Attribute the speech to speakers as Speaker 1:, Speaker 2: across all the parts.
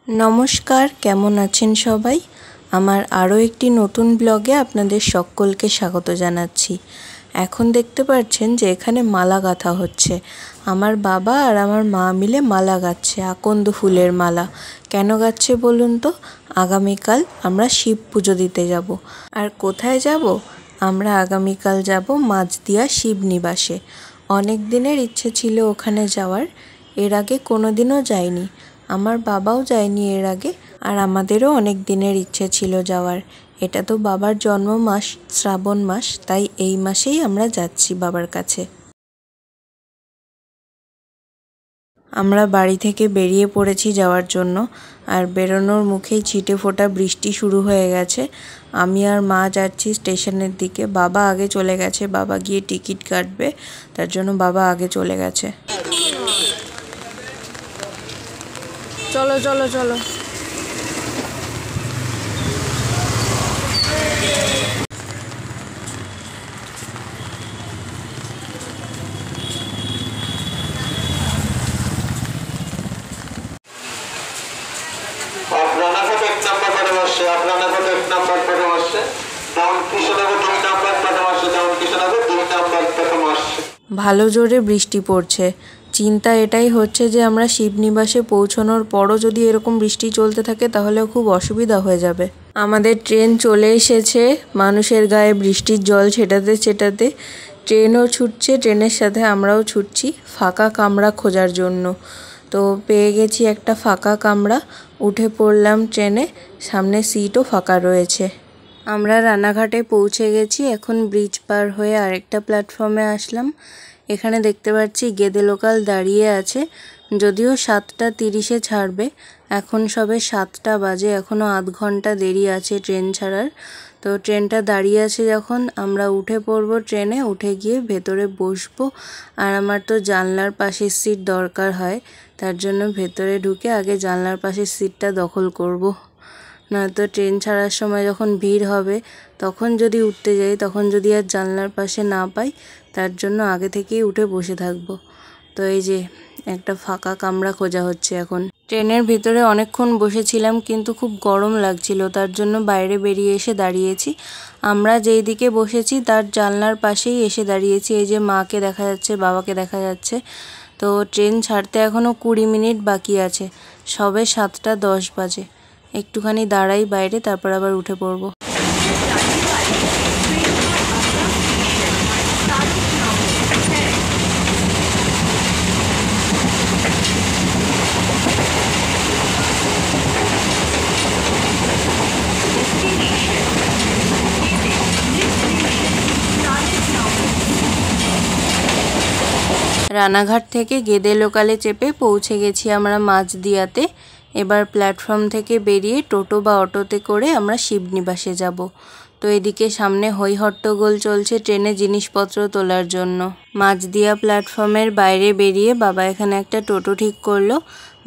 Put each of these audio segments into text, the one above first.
Speaker 1: नमस्कार केमन आছেন सबाई आमार आरो एकटी नतून ब्लगे आपनादेर सकलके स्वागत जानाच्छि। एखन देखते पाच्छेन जे एखाने माला गाथा होच्छे। आमार बाबा और आमार मा मिले माला गाच्छे, আকন্দ फुलेर माला। केन गाच्छे बोलुन तो? आगामीकाल आमरा शिव पुजो दिते जाबो। आर कोथाय जाबो? आमरा आगामीकाल जाबो माझदिया शिव निवासे। अनेक दिनेर इच्छे छिलो ओखाने जावार, एर आगे कोनोदिनो जाइनी। आमार बाबाओ जायनि एर आगे और आमादेरो अनेक दिनेर इच्छे छिलो जावार। एटा तो बाबार जन्म मास श्रावण मास, ताई एई मासेई आमरा जाच्छि बाबार काछे। आमरा बाड़ी थेके बेरिये पड़ेछि जावार जोन्नो और बेरोनोर मुखेई छिटे फोटा बृष्टि शुरू हये गेछे। आमी आर मा जाच्छि स्टेशनेर दिके। बाबा आगे चले गेछे, बाबा गिये टिकिट काटबे, तार जोन्नो बाबा आगे चले गेछे। चलो चलो चलो भालो जोरे बृष्टि पड़ছে। चिंता एटाई होच्छे जे आमरा शिवनिवासे पौঁছানোর পরও যদি এরকম বৃষ্টি চলতে থাকে তাহলে খুব অসুবিধা হয়ে যাবে। আমাদের ট্রেন চলে এসেছে। মানুষের গায়ে বৃষ্টির জল ছেটাতে ছেটাতে ট্রেনও ছুটছে, ট্রেনের সাথে আমরাও ছুটছি ফাঁকা কামরা খোঁজার জন্য। তো পেয়ে গেছি একটা ফাঁকা কামরা, উঠে পড়লাম ট্রেনে। সামনে সিটও ফাঁকা রয়েছে। আমরা রানাঘাটে পৌঁছে গেছি। এখন ব্রিজ পার হয়ে আরেকটা প্ল্যাটফর্মে আসলাম। এখানে দেখতে পাচ্ছি গেদে লোকাল দাঁড়িয়ে আছে, যদিও 7:30-এ ছাড়বে। এখন সবে 7টা বাজে, এখনও আধ ঘন্টা দেরি আছে ট্রেন ছাড়ার। তো ট্রেনটা দাঁড়িয়ে আছে যখন, আমরা উঠে পড়বো ট্রেনে। উঠে গিয়ে ভেতরে বসবো। আর আমার তো জানলার পাশের সিট দরকার হয়, তার জন্য ভেতরে ঢুকে আগে জানলার পাশের সিটটা দখল করব। নয়তো ট্রেন ছাড়ার সময় যখন ভিড় হবে তখন যদি উঠতে যাই, তখন যদি আর জানলার পাশে না পাই, তার জন্য আগে থেকেই উঠে বসে থাকবো। তো এই যে একটা ফাঁকা কামরা খোঁজা হচ্ছে এখন। ট্রেনের ভিতরে অনেকক্ষণ বসেছিলাম কিন্তু খুব গরম লাগছিল, তার জন্য বাইরে বেরিয়ে এসে দাঁড়িয়েছি। আমরা যেই দিকে বসেছি তার জানলার পাশেই এসে দাঁড়িয়েছি। এই যে মাকে দেখা যাচ্ছে, বাবাকে দেখা যাচ্ছে। তো ট্রেন ছাড়তে এখনও 20 মিনিট বাকি আছে, সবে 7:10 বাজে। একটুখানি দাঁড়াই বাইরে, তারপর আবার উঠে পড়বো। রানাঘাট থেকে গেদে লোকালে চেপে পৌঁছে গেছি আমরা মাঝদিয়াতে। এবার প্ল্যাটফর্ম থেকে বেরিয়ে টোটো বা অটোতে করে আমরা শিবনিবাসে যাব। তো এদিকে সামনে হই হট্টগোল চলছে ট্রেনে জিনিসপত্র তোলার জন্য। মাঝদিয়া প্ল্যাটফর্মের বাইরে বেরিয়ে বাবা এখানে একটা টোটো ঠিক করলো।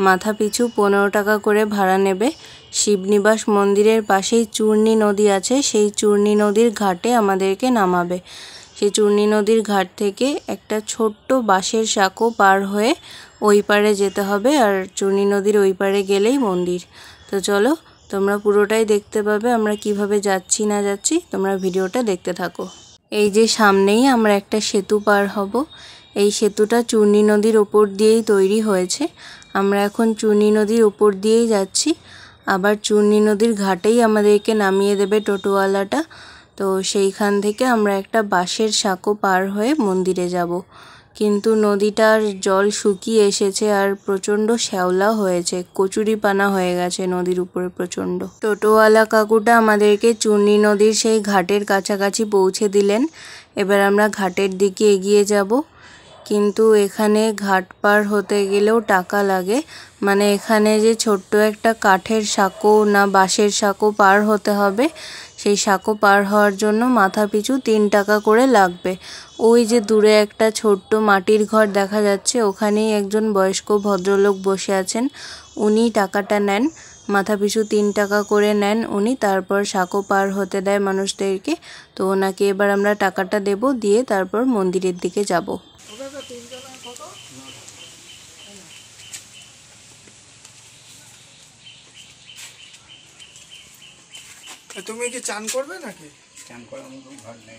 Speaker 1: মাথা পিছু 15 টাকা করে ভাড়া নেবে। শিবনিবাস মন্দিরের পাশেই চূর্ণী নদী আছে, সেই চূর্ণী নদীর ঘাটে আমাদেরকে নামাবে। সেই চূর্ণী নদীর ঘাট থেকে একটা ছোট্ট বাঁশের সাঁকো পার হয়ে ওই পারে যেতে হবে, আর চূর্ণী নদীর ওই পারে গেলেই মন্দির। তো চলো, তোমরা পুরোটাই দেখতে পাবে আমরা কিভাবে যাচ্ছি না যাচ্ছি। তোমরা ভিডিওটা দেখতে থাকো। এই যে সামনেই আমরা একটা সেতু পার হব। এই সেতুটা চূর্ণী নদীর ওপর দিয়েই তৈরি হয়েছে। আমরা এখন চূর্ণী নদীর ওপর দিয়েই যাচ্ছি। আবার চূর্ণী নদীর ঘাটেই আমাদেরকে নামিয়ে দেবে টোটোওয়ালাটা। তো সেইখান থেকে আমরা একটা বাঁশের সাঁকো পার হয়ে মন্দিরে যাব। কিন্তু নদীটার জল শুকিয়ে এসেছে আর প্রচণ্ড শ্যাওলা হয়েছে, কচুরিপানা হয়ে গেছে নদীর উপরে প্রচণ্ড। টোটোওয়ালা কাকুটা আমাদেরকে চূর্ণী নদীর সেই ঘাটের কাছাকাছি পৌঁছে দিলেন। এবার আমরা ঘাটের দিকে এগিয়ে যাব। কিন্তু এখানে ঘাট পার হতে গেলেও টাকা লাগে। মানে এখানে যে ছোট্ট একটা কাঠের সাঁকো না বাঁশের সাঁকো পার হতে হবে, সেই সাঁকো পার হওয়ার জন্য মাথা পিছু 3 টাকা করে লাগবে। ওই যে দূরে একটা ছোট্ট মাটির ঘর দেখা যাচ্ছে, ওখানেই একজন বয়স্ক ভদ্রলোক বসে আছেন। উনি টাকাটা নেন, মাথা পিছু 3 টাকা করে নেন উনি। তারপর সাঁকো পার হতে দেয় মানুষদেরকে। তো ওনাকে এবার আমরা টাকাটা দেব, দিয়ে তারপর মন্দিরের দিকে যাব।
Speaker 2: তুমি কি চান করবে নাকি?
Speaker 3: চান করার মতো ঘর নেই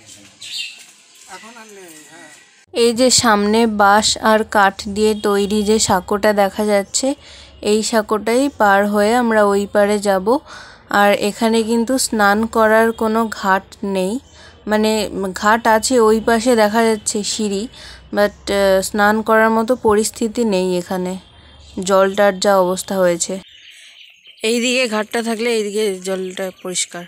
Speaker 2: এখন আর নেই। হ্যাঁ,
Speaker 1: এই যে সামনে বাঁশ আর কাঠ দিয়ে তৈরি যে সাঁকোটা দেখা যাচ্ছে, এই সাঁকোটাই পার হয়ে আমরা ওই পারে যাব। আর এখানে কিন্তু স্নান করার কোনো ঘাট নেই, মানে ঘাট আছে ওই পাশে দেখা যাচ্ছে সিঁড়ি, বাট স্নান করার মতো পরিস্থিতি নেই এখানে, জলটার যা অবস্থা হয়েছে। এইদিকে ঘাটটা থাকলে এইদিকে জলটা পরিষ্কার।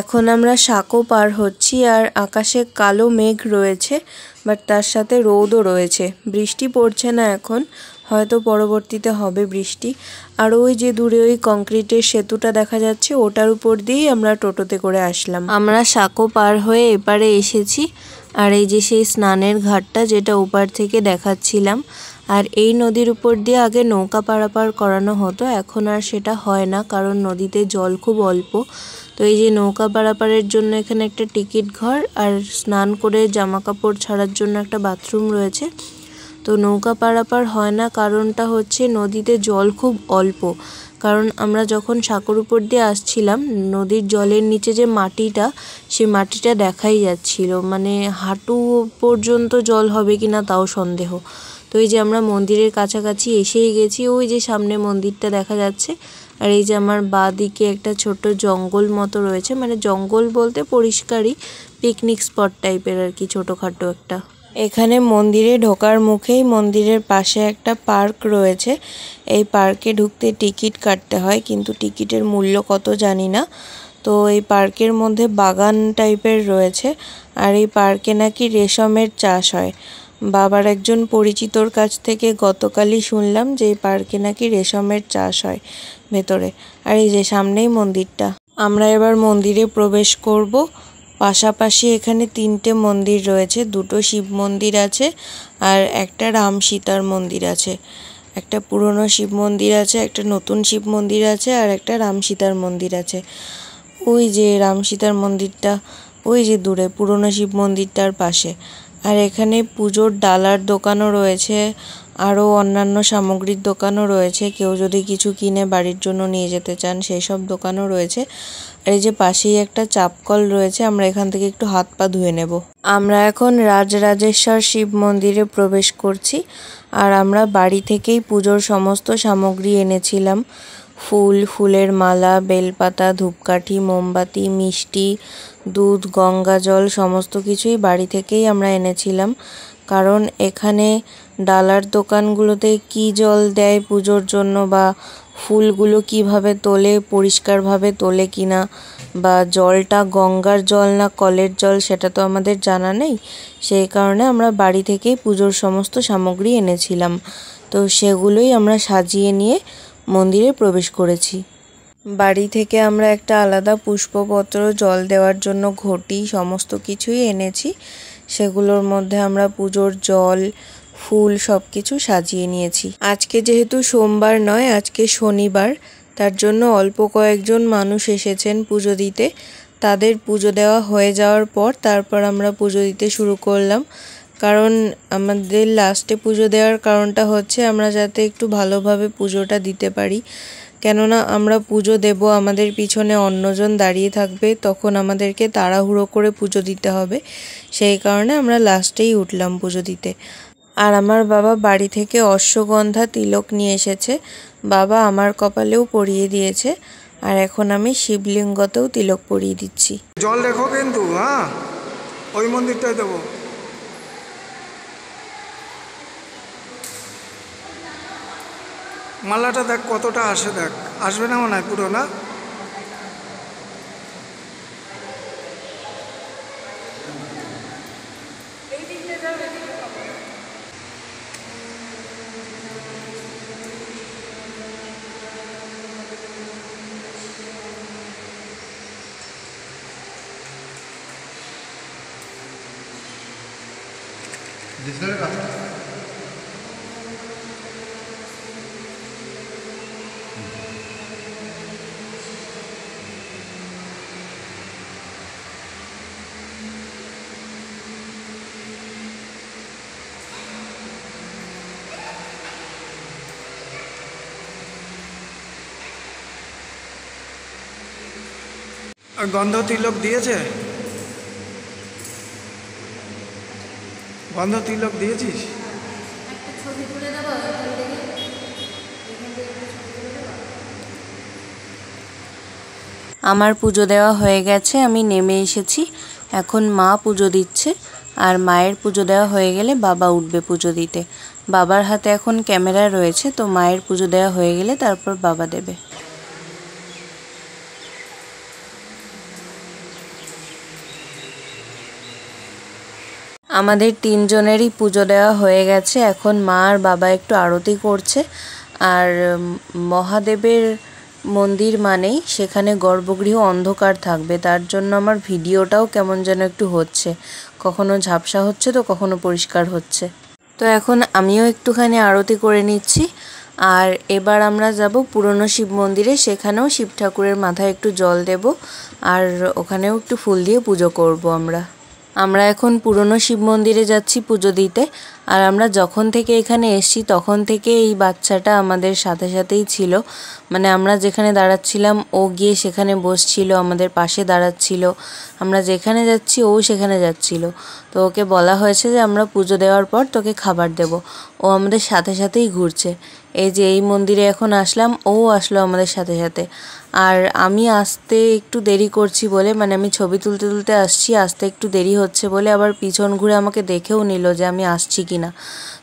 Speaker 1: এখন আমরা সাঁকো পার হচ্ছি আর আকাশে কালো মেঘ রয়েছে, বাট তার সাথে রোদও রয়েছে। বৃষ্টি পড়ছে না এখন, হয়তো পরবর্তীতে হবে বৃষ্টি। আর ওই যে দূরে ওই কংক্রিটের সেতুটা দেখা যাচ্ছে, ওটার উপর দিয়েই আমরা টোটোতে করে আসলাম। আমরা সাঁকো পার হয়ে এপারে এসেছি, আর এই যে সেই স্নানের ঘাটটা যেটা ওপার থেকে দেখাচ্ছিলাম। আর এই নদীর উপর দিয়ে আগে নৌকা পারাপার করানো হতো, এখন আর সেটা হয় না, কারণ নদীতে জল খুব অল্প। তো এই যে নৌকা পারাপারের জন্য এখানে একটা টিকিট ঘর, আর স্নান করে জামা কাপড় ছাড়ার জন্য একটা বাথরুম রয়েছে। তো নৌকা পারাপার হয় না, কারণটা হচ্ছে নদীতে জল খুব অল্প। কারণ আমরা যখন সাঁকোর উপর দিয়ে আসছিলাম, নদীর জলের নিচে যে মাটিটা, সেই মাটিটা দেখাই যাচ্ছিল, মানে হাঁটু পর্যন্ত জল হবে কিনা তাও সন্দেহ। তো এই যে আমরা মন্দিরের কাছাকাছি এসেই গেছি, ওই যে সামনে মন্দিরটা দেখা যাচ্ছে। আর এই যে আমার বাঁ দিকে একটা ছোট জঙ্গল মতো রয়েছে, মানে জঙ্গল বলতে পরিষ্কারই পিকনিক স্পট টাইপের আর কি, ছোটোখাটো একটা। এখানে মন্দিরে ঢোকার মুখেই মন্দিরের পাশে একটা পার্ক রয়েছে। এই পার্কে ঢুকতে টিকিট কাটতে হয়, কিন্তু টিকিটের মূল্য কত জানি না। তো এই পার্কের মধ্যে বাগান টাইপের রয়েছে, আর এই পার্কে নাকি রেশমের চাষ হয়। বাবার একজন পরিচিতর কাছ থেকে গতকালই শুনলাম যে এই পার্কে নাকি রেশমের চাষ হয় ভেতরে। আর এই যে সামনেই মন্দিরটা, আমরা এবার মন্দিরে প্রবেশ করব। পাশাপাশি এখানে 3টে মন্দির রয়েছে, 2টো শিব মন্দির আছে আর একটা রাম সীতার মন্দির আছে। একটা পুরনো শিব মন্দির আছে, একটা নতুন শিব মন্দির আছে, আর একটা রাম সীতার মন্দির আছে। ওই যে রাম সীতার মন্দিরটা ওই যে দূরে পুরনো শিব মন্দিরটার পাশে। আর এখানে পুজোর ডালার দোকানও রয়েছে, আরও অন্যান্য সামগ্রীর দোকানও রয়েছে। কেউ যদি কিছু কিনে বাড়ির জন্য নিয়ে যেতে চান, সেই সব দোকানও রয়েছে। আর এই যে পাশেই একটা চাপকল রয়েছে, আমরা এখান থেকে একটু হাত পা ধুয়ে নেব। আমরা এখন রাজরাজেশ্বর শিব মন্দিরে প্রবেশ করছি। আর আমরা বাড়ি থেকেই পুজোর সমস্ত সামগ্রী এনেছিলাম, ফুল, ফুলের মালা, বেলপাতা, ধূপকাঠি, মোমবাতি, মিষ্টি, দুধ, গঙ্গা জল, সমস্ত কিছুই বাড়ি থেকেই আমরা এনেছিলাম। কারণ এখানে ডালার দোকানগুলোতে কি জল দেয় পুজোর জন্য, বা ফুলগুলো কিভাবে তোলে, পরিষ্কারভাবে তোলে কিনা, বা জলটা গঙ্গার জল না কলের জল, সেটা তো আমাদের জানা নেই। সেই কারণে আমরা বাড়ি থেকেই পুজোর সমস্ত সামগ্রী এনেছিলাম। তো সেগুলোই আমরা সাজিয়ে নিয়ে মন্দিরে প্রবেশ করেছি। বাড়ি থেকে আমরা একটা আলাদা পুষ্পপত্র, জল দেওয়ার জন্য ঘটি, সমস্ত কিছুই এনেছি। সেগুলোর মধ্যে আমরা পুজোর জল, ফুল সব কিছু সাজিয়ে নিয়েছি। আজকে যেহেতু সোমবার নয়, আজকে শনিবার, তার জন্য অল্প কয়েকজন মানুষ এসেছেন পুজো দিতে। তাদের পুজো দেওয়া হয়ে যাওয়ার পর তারপর আমরা পুজো দিতে শুরু করলাম। কারণ আমাদের লাস্টে পুজো দেওয়ার কারণটা হচ্ছে আমরা যাতে একটু ভালোভাবে পুজোটা দিতে পারি। কেননা আমরা পুজো দেব, আমাদের পিছনে অন্যজন দাঁড়িয়ে থাকবে, তখন আমাদেরকে তাড়াহুড়ো করে পুজো দিতে হবে। সেই কারণে আমরা লাস্টেই উঠলাম পুজো দিতে। আর আমার বাবা বাড়ি থেকে অশ্বগন্ধা তিলক নিয়ে এসেছে, বাবা আমার কপালেও পরিয়ে দিয়েছে। আর এখন আমি শিবলিঙ্গতেও তিলক পরিয়ে দিচ্ছি।
Speaker 2: জল রেখো কিন্তু, হ্যাঁ, ওই মন্দিরটাই দেবো। মালাটা দেখ কতটা আসে, দেখ আসবে না মনে হয় পুরো, না? গন্ধ তিলক দিয়েছে? গন্ধ তিলক দিয়েছিস?
Speaker 1: আমার পুজো দেওয়া হয়ে গেছে, আমি নেমে এসেছি। এখন মা পুজো দিচ্ছে, আর মায়ের পুজো দেওয়া হয়ে গেলে বাবা উঠবে পুজো দিতে। বাবার হাতে এখন ক্যামেরা রয়েছে, তো মায়ের পুজো দেওয়া হয়ে গেলে তারপর বাবা দেবে। আমাদের তিনজনেরই পুজো দেওয়া হয়ে গেছে। এখন মা আর বাবা একটু আরতি করছে। আর মহাদেবের মন্দির মানেই সেখানে গর্ভগৃহ অন্ধকার থাকবে, তার জন্য আমার ভিডিওটাও কেমন যেন একটু হচ্ছে, কখনো ঝাপসা হচ্ছে তো কখনো পরিষ্কার হচ্ছে। তো এখন আমিও একটুখানি আরতি করে নিচ্ছি। আর এবার আমরা যাব পুরনো শিব মন্দিরে, সেখানেও শিব ঠাকুরের মাথায় একটু জল দেব, আর ওখানেও একটু ফুল দিয়ে পুজো করব। আমরা এখন পুরনো শিব মন্দিরে যাচ্ছি পুজো দিতে। আর আমরা যখন থেকে এখানে এসেছি তখন থেকে এই বাচ্চাটা আমাদের সাথে সাথেই ছিল। মানে আমরা যেখানে দাঁড়াচ্ছিলাম ও গিয়ে সেখানে বসছিল, আমাদের পাশে দাঁড়াচ্ছিল। আমরা যেখানে যাচ্ছি ও সেখানে যাচ্ছিল। তো ওকে বলা হয়েছে যে আমরা পুজো দেওয়ার পর তোকে খাবার দেব। ও আমাদের সাথে সাথেই ঘুরছে। এই যে এই মন্দিরে এখন আসলাম, ও আসলো আমাদের সাথে সাথে। আর আমি আসতে একটু দেরি করছি বলে, মানে আমি ছবি তুলতে তুলতে আসছি, আসতে একটু দেরি হচ্ছে বলে আবার পিছন ঘুরে আমাকে দেখেও নিল যে আমি আসছি কিনা।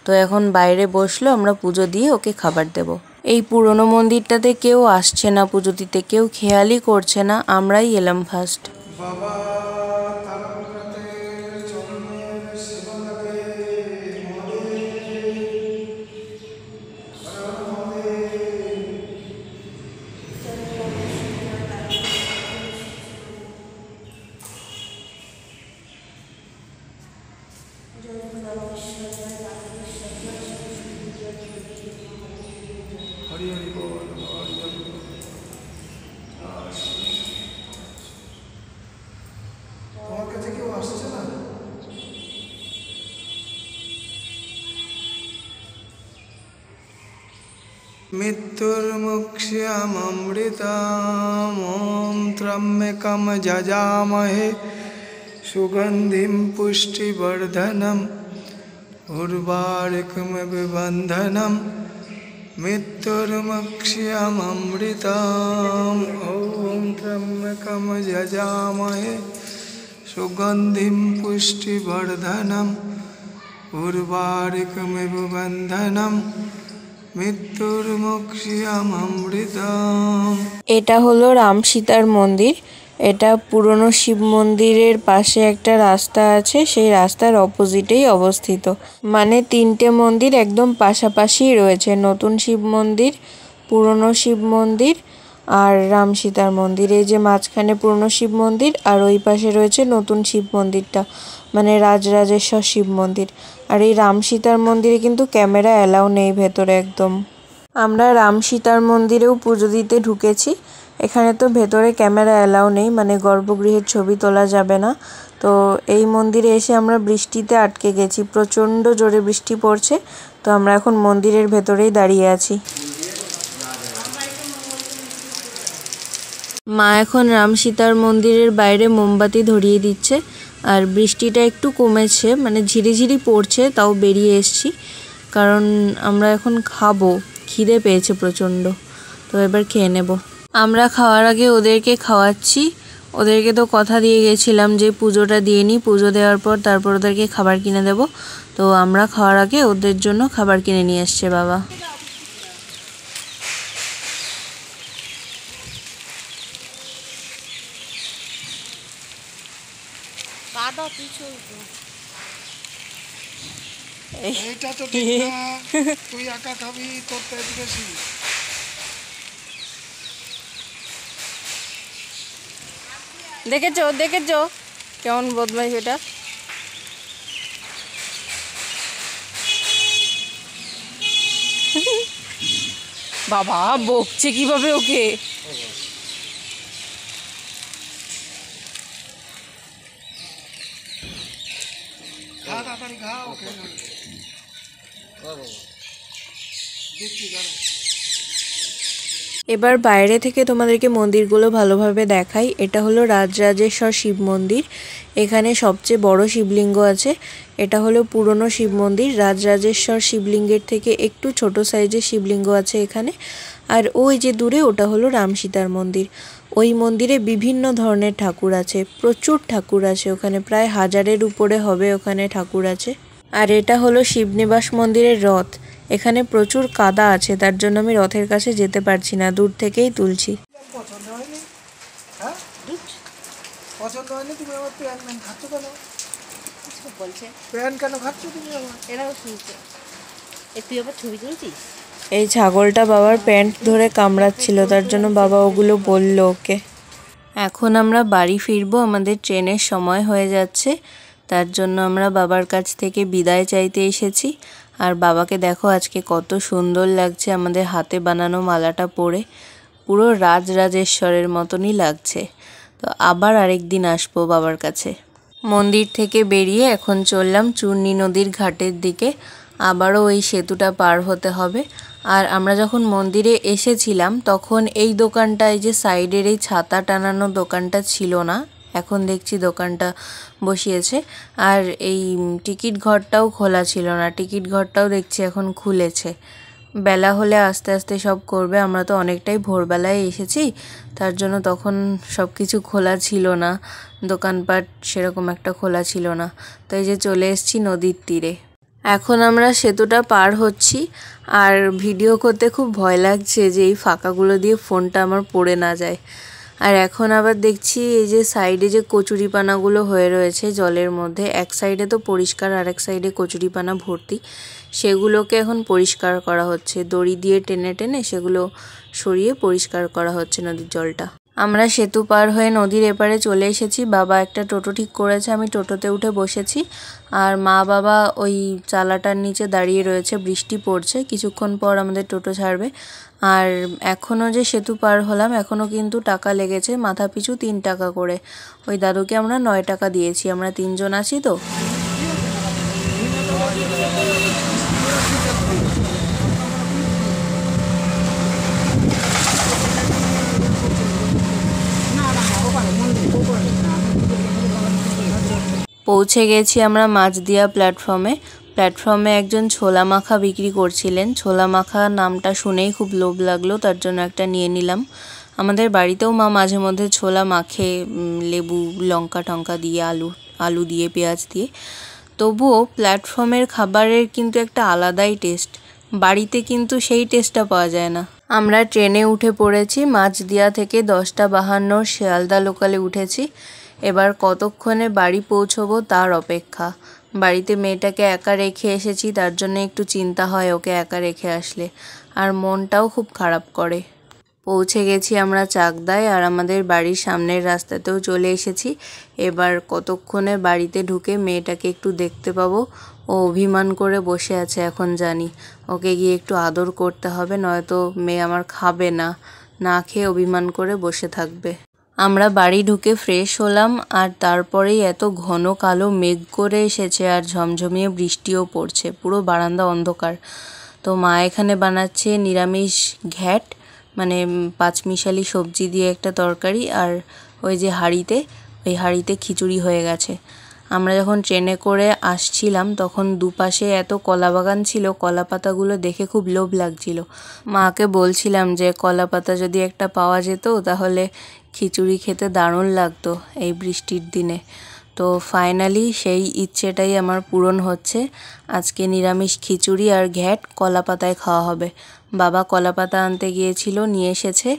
Speaker 1: তো এখন বাইরে বসলো, আমরা পুজো দিয়ে ওকে খাবার দেব। এই পুরনো মন্দিরটাতে কেউ আসছে না পুজো দিতে, কেউ খেয়ালই করছে না, আমরাই এলাম ফার্স্ট।
Speaker 2: বাবা তারকাতে চরণের সেবা লাগে হরি হরি বল, হরি হরি বল। তোমার কাছে কেউ আসছে না? মৃত্যুর্মুক্ষ্যমৃতম ওম ত্র্যম্বকম যজামহে সুগন্ধিম পুষ্টিবর্ধনম উর্বারুকমিব বন্ধনম। মৃত্যুর্মুক্ষ্যমৃতম ওম ত্র্যম্বকম যজামহে সুগন্ধিম পুষ্টিবর্ধনম উর্বারুকমিব বন্ধনম। মৃত্যুর্মুক্ষ্যমৃতম।
Speaker 1: এটা হলো রাম সীতার মন্দির। এটা পুরনো শিব মন্দিরের পাশে একটা রাস্তা আছে, সেই রাস্তার অপোজিটেই অবস্থিত। মানে তিনটে মন্দির একদম পাশাপাশি রয়েছে, নতুন শিব মন্দির, পুরনো শিব মন্দির আর রাম সীতার মন্দির। এই যে মাঝখানে পুরনো শিব মন্দির, আর ওই পাশে রয়েছে নতুন শিব মন্দিরটা, মানে রাজরাজেশ্বর শিব মন্দির। আর এই রাম সীতার মন্দিরে কিন্তু ক্যামেরা অ্যালাউ নেই ভেতরে একদম। আমরা রাম সীতার মন্দিরেও পুজো দিতে ঢুকেছি। এখানে তো ভেতরে ক্যামেরা অ্যালাউ নেই, মানে গর্ভগৃহের ছবি তোলা যাবে না। তো এই মন্দিরে এসে আমরা বৃষ্টিতে আটকে গেছি, প্রচণ্ড জোরে বৃষ্টি পড়ছে। তো আমরা এখন মন্দিরের ভেতরেই দাঁড়িয়ে আছি। মা এখন রাম সীতার মন্দিরের বাইরে মোমবাতি ধরিয়ে দিচ্ছে। আর বৃষ্টিটা একটু কমেছে, মানে ঝিরিঝিরি পড়ছে, তাও বেরিয়ে এসছি, কারণ আমরা এখন খাবো, খিদে পেয়েছে প্রচণ্ড। তো এবার খেয়ে নেব। আমরা খাওয়ার আগে ওদেরকে খাওয়াচ্ছি। ওদেরকে তো কথা দিয়ে গেছিলাম যে পুজোটা দিয়ে নিই, পুজো দেওয়ার পর তারপর ওদেরকে খাবার কিনে দেব। তো আমরা খাওয়ার আগে ওদের জন্য খাবার কিনে নিয়ে এসছে বাবা।
Speaker 2: এইটা তো ঠিক না, তুই একা খাবি, তোর তেজ বেশি।
Speaker 1: দেখেছো দেখেছো কেমন বদমাইশ এটা। বাবা বকছে কিভাবে ওকে।
Speaker 2: খা তাড়াতাড়ি খা, ওকে দিচ্ছি দাঁড়া।
Speaker 1: এবার বাইরে থেকে তোমাদেরকে মন্দিরগুলো ভালোভাবে দেখাই। এটা হলো রাজরাজেশ্বর শিব মন্দির। এখানে সবচেয়ে বড় শিবলিঙ্গ আছে। এটা হলো পুরনো শিব মন্দির। রাজরাজেশ্বর শিবলিঙ্গের থেকে একটু ছোট সাইজের শিবলিঙ্গ আছে এখানে। আর ওই যে দূরে ওটা হলো রাম সীতার মন্দির। ওই মন্দিরে বিভিন্ন ধরনের ঠাকুর আছে, প্রচুর ঠাকুর আছে ওখানে, প্রায় 1000-এর উপরে হবে ওখানে ঠাকুর আছে। আর এটা হলো শিবনিবাস মন্দিরের রথ। এখানে প্রচুর কাদা আছে, তার জন্য আমি রথের কাছে যেতে পারছি না, দূর থেকেই তুলছি।
Speaker 2: পছন্দ হয়নি? হ্যাঁ পছন্দ হয়নি? তুমি আমার প্যান খাচ্ছ কেন?
Speaker 4: বলছে
Speaker 2: প্যান কেন খাচ্ছ তুমি আমার?
Speaker 4: এরাও শুনছে। তুই আবার ছবি তুলছিস?
Speaker 1: এই ছাগলটা বাবার প্যান্ট ধরে কামড়াচ্ছিল, তার জন্য বাবা ওগুলো বলল ওকে। এখন আমরা বাড়ি ফিরবো, আমাদের ট্রেনের সময় হয়ে যাচ্ছে, তার জন্য আমরা বাবার কাছ থেকে বিদায় চাইতে এসেছি। আর বাবাকে দেখো আজকে কত সুন্দর লাগছে আমাদের হাতে বানানো মালাটা পরে, পুরো রাজরাজেশ্বরের মতনই লাগছে। তো আবার আরেক দিন আসবো বাবার কাছে। মন্দির থেকে বেরিয়ে এখন চললাম চূর্ণী নদীর ঘাটের দিকে। আবারও ওই সেতুটা পার হতে হবে। আর আমরা যখন মন্দিরে এসেছিলাম তখন এই দোকানটা, এই যে সাইডের এই ছাতা টানানো দোকানটা ছিল না, এখন দেখছি দোকানটা বসিয়েছে। আর এই টিকিট ঘরটাও খোলা ছিল না, টিকিট ঘরটাও দেখছি এখন খুলেছে। বেলা হলে আস্তে আস্তে সব করবে, আমরা তো অনেকটাই ভোরবেলায় এসেছি, তার জন্য তখন সব কিছু খোলা ছিল না, দোকানপাট সেরকম একটা খোলা ছিল না। তো এই যে চলে এসেছি নদীর তীরে। এখন আমরা সেতুটা পার হচ্ছি। আর ভিডিও করতে খুব ভয় লাগছে যে এই ফাঁকাগুলো দিয়ে ফোনটা আমার পড়ে না যায়। আর এখন আবার দেখছি এই যে সাইডে যে কচুরিপানাগুলো হয়ে রয়েছে জলের মধ্যে, এক সাইডে তো পরিষ্কার আর এক সাইডে কচুরিপানা ভর্তি, সেগুলোকে এখন পরিষ্কার করা হচ্ছে, দড়ি দিয়ে টেনে টেনে সেগুলো সরিয়ে পরিষ্কার করা হচ্ছে নদীর জলটা। আমরা সেতু পার হয়ে নদীর এপারে চলে এসেছি। বাবা একটা টোটো ঠিক করেছে, আমি টোটোতে উঠে বসেছি। আর মা বাবা ওই চালাটার নিচে দাঁড়িয়ে রয়েছে, বৃষ্টি পড়ছে, কিছুক্ষণ পর আমাদের টোটো ছাড়বে। আর এখনও যে সেতু পার হলাম এখনও কিন্তু টাকা লেগেছে, মাথা পিছু 3 টাকা করে। ওই দাদুকে আমরা 9 টাকা দিয়েছি, আমরা 3 জন আছি তো। পৌঁছে গেছি আমরা মাঝদিয়া প্ল্যাটফর্মে একজন ছোলা মাখা বিক্রি করছিলেন। ছোলা মাখা নামটা শুনেই খুব লোভ লাগলো, তার জন্য একটা নিয়ে নিলাম। আমাদের বাড়িতেও মা মাঝে মধ্যে ছোলা মাখে, লেবু লঙ্কা টঙ্কা দিয়ে, আলু দিয়ে, পেঁয়াজ দিয়ে। তবুও প্ল্যাটফর্মের খাবারের কিন্তু একটা আলাদাই টেস্ট, বাড়িতে কিন্তু সেই টেস্টটা পাওয়া যায় না। আমরা ট্রেনে উঠে পড়েছি, মাঝদিয়া থেকে 10:52 শিয়ালদা লোকালে উঠেছি। এবার কতক্ষণে বাড়ি পৌঁছবো তার অপেক্ষা। বাড়িতে মেয়েটাকে একা রেখে এসেছি, তার জন্য একটু চিন্তা হয় ওকে একা রেখে আসলে, আর মনটাও খুব খারাপ করে। পৌঁছে গেছি আমরা চাকদায়, আর আমাদের বাড়ির সামনের রাস্তাতেও চলে এসেছি। এবার কতক্ষণে বাড়িতে ঢুকে মেয়েটাকে একটু দেখতে পাবো। ও অভিমান করে বসে আছে, এখন জানি ওকে গিয়ে একটু আদর করতে হবে, নয়তো মেয়ে আমার খাবে না, না খেয়ে অভিমান করে বসে থাকবে। আমরা বাড়ি ঢুকে ফ্রেশ হলাম, আর তারপরেই এত ঘন কালো মেঘ করে এসেছে আর ঝমঝমিয়ে বৃষ্টিও পড়ছে, পুরো বারান্দা অন্ধকার। তো মা এখানে বানাচ্ছে নিরামিষ ঘ্যাট, মানে 5 মিশালি সবজি দিয়ে একটা তরকারি, আর ওই যে ওই হাঁড়িতে খিচুড়ি হয়ে গেছে। আমরা যখন ট্রেনে করে আসছিলাম তখন দুপাশে এত কলা বাগান ছিল, কলা পাতাগুলো দেখে খুব লোভ লাগছিল। মাকে বলছিলাম যে কলা পাতা যদি একটা পাওয়া যেত তাহলে খিচুড়ি খেতে দারুণ লাগতো এই বৃষ্টির দিনে। তো ফাইনালি সেই ইচ্ছেটাই আমার পূরণ হচ্ছে। আজকে নিরামিষ খিচুড়ি আর ঘ্যাট কলা পাতায় খাওয়া হবে। বাবা কলা পাতা আনতে গিয়েছিল, নিয়ে এসেছে,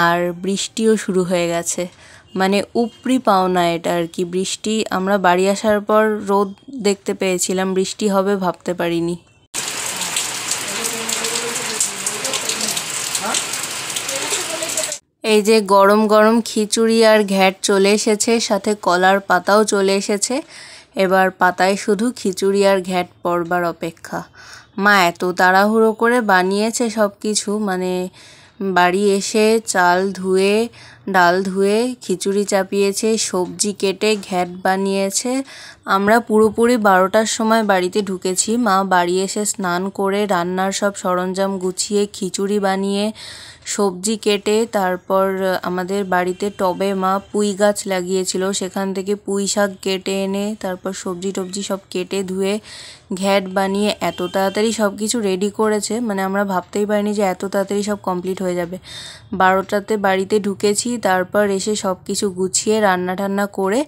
Speaker 1: আর বৃষ্টিও শুরু হয়ে গেছে। মানে উপরি পাওনা এটা আর কি, বৃষ্টি। আমরা বাড়ি আসার পর রোদ দেখতে পেয়েছিলাম, বৃষ্টি হবে ভাবতে পারিনি। এই যে গরম গরম খিচুড়ি আর ঘ্যাট চলে এসেছে, সাথে কলার পাতাও চলে এসেছে। এবার পাতায় শুধু খিচুড়ি আর ঘ্যাট পড়বার অপেক্ষা। মা এত তাড়াহুড়ো করে বানিয়েছে সব কিছু, মানে বাড়ি এসে চাল ধুয়ে ডাল ধুয়ে খিচুড়ি চাপিয়েছে, সবজি কেটে ঘ্যাট বানিয়েছে। আমরা পুরোপুরি 12টার সময় বাড়িতে ঢুকেছি। মা বাড়ি এসে স্নান করে রান্নার সব সরঞ্জাম গুছিয়ে খিচুড়ি বানিয়ে সবজি কেটে, তারপর আমাদের বাড়িতে টবে মা পুঁই গাছ লাগিয়েছিল, সেখান থেকে পুঁই শাক কেটে এনে তারপর সবজি টবজি সব কেটে ধুয়ে ঘ্যাট বানিয়ে এত তাড়াতাড়ি সব কিছু রেডি করেছে, মানে আমরা ভাবতেই পারিনি যে এত তাড়াতাড়ি সব কমপ্লিট হয়ে যাবে। 12টাতে বাড়িতে ঢুকেছি, তারপর এসে সব কিছু গুছিয়ে রান্না টান্না করে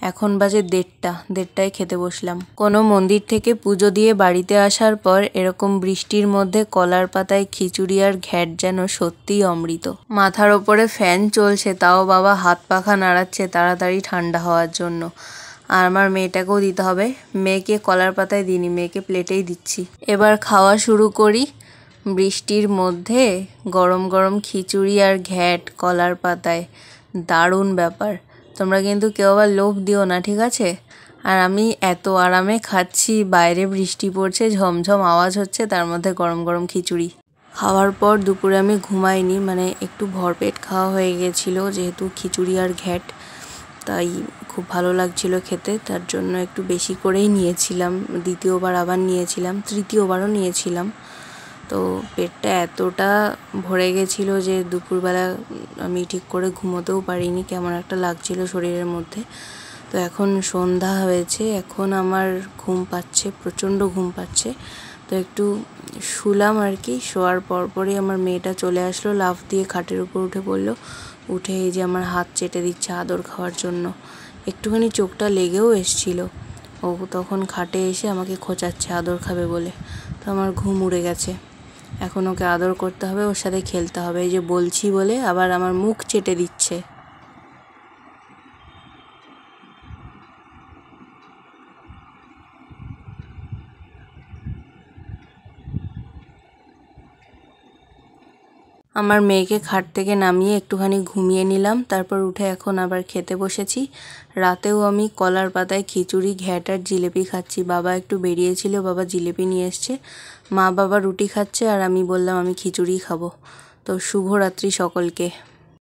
Speaker 1: এখন বাজে 1:30টায় খেতে বসলাম। কোনো মন্দির থেকে পুজো দিয়ে বাড়িতে আসার পর এরকম বৃষ্টির মধ্যে কলার পাতায় খিচুড়ি আর ঘ্যাট যেন সত্যিই অমৃত। মাথার ওপরে ফ্যান চলছে, তাও বাবা হাত পাখা নাড়াচ্ছে তাড়াতাড়ি ঠান্ডা হওয়ার জন্য। আর আমার মেয়েটাকেও দিতে হবে, মেয়েকে কলার পাতায় দিইনি, মেয়েকে প্লেটেই দিচ্ছি। এবার খাওয়া শুরু করি। বৃষ্টির মধ্যে গরম গরম খিচুড়ি আর ঘ্যাট কলার পাতায়, দারুণ ব্যাপার। তোমরা কিন্তু কেউ আবার লোভ দিও না, ঠিক আছে? আর আমি এত আরামে খাচ্ছি, বাইরে বৃষ্টি পড়ছে, ঝমঝম আওয়াজ হচ্ছে, তার মধ্যে গরম গরম খিচুড়ি। খাওয়ার পর দুপুরে আমি ঘুমাইনি, মানে একটু ভরপেট খাওয়া হয়ে গেছিলো যেহেতু খিচুড়ি আর ঘ্যাট, তাই খুব ভালো লাগছিল খেতে, তার জন্য একটু বেশি করেই নিয়েছিলাম। দ্বিতীয়বার আবার নিয়েছিলাম, তৃতীয়বারও নিয়েছিলাম। তো পেটটা এতটা ভরে গেছিলো যে দুপুরবেলা আমি ঠিক করে ঘুমোতেও পারিনি, কেমন একটা লাগছিল শরীরের মধ্যে। তো এখন সন্ধ্যা হয়েছে, এখন আমার ঘুম পাচ্ছে, প্রচণ্ড ঘুম পাচ্ছে। তো একটু শুলাম আর কি। শোয়ার পরপরই আমার মেয়েটা চলে আসলো, লাফ দিয়ে খাটের উপর উঠে পড়লো। উঠে এই যে আমার হাত চেটে দিচ্ছে আদর খাওয়ার জন্য। একটুখানি চোখটা লেগেও এসছিল। ও তখন খাটে এসে আমাকে খোঁচাচ্ছে আদর খাবে বলে। তো আমার ঘুম উড়ে গেছে। এখন ওকে আদর করতে হবে, ওর সাথে খেলতে হবে। এই যে বলছি বলে আবার আমার মুখ চেটে দিচ্ছে। আমার মেয়েকে খাট থেকে নামিয়ে একটুখানি ঘুমিয়ে নিলাম, তারপর উঠে এখন আবার খেতে বসেছি। রাতেও আমি কলার পাতায় খিচুড়ি ঘ্যাট আর জিলেপি খাচ্ছি। বাবা একটু বেরিয়েছিল, বাবা জিলেপি নিয়ে এসছে। মা বাবা রুটি খাচ্ছে আর আমি বললাম আমি খিচুড়ি খাবো। তো শুভরাত্রি সকলকে।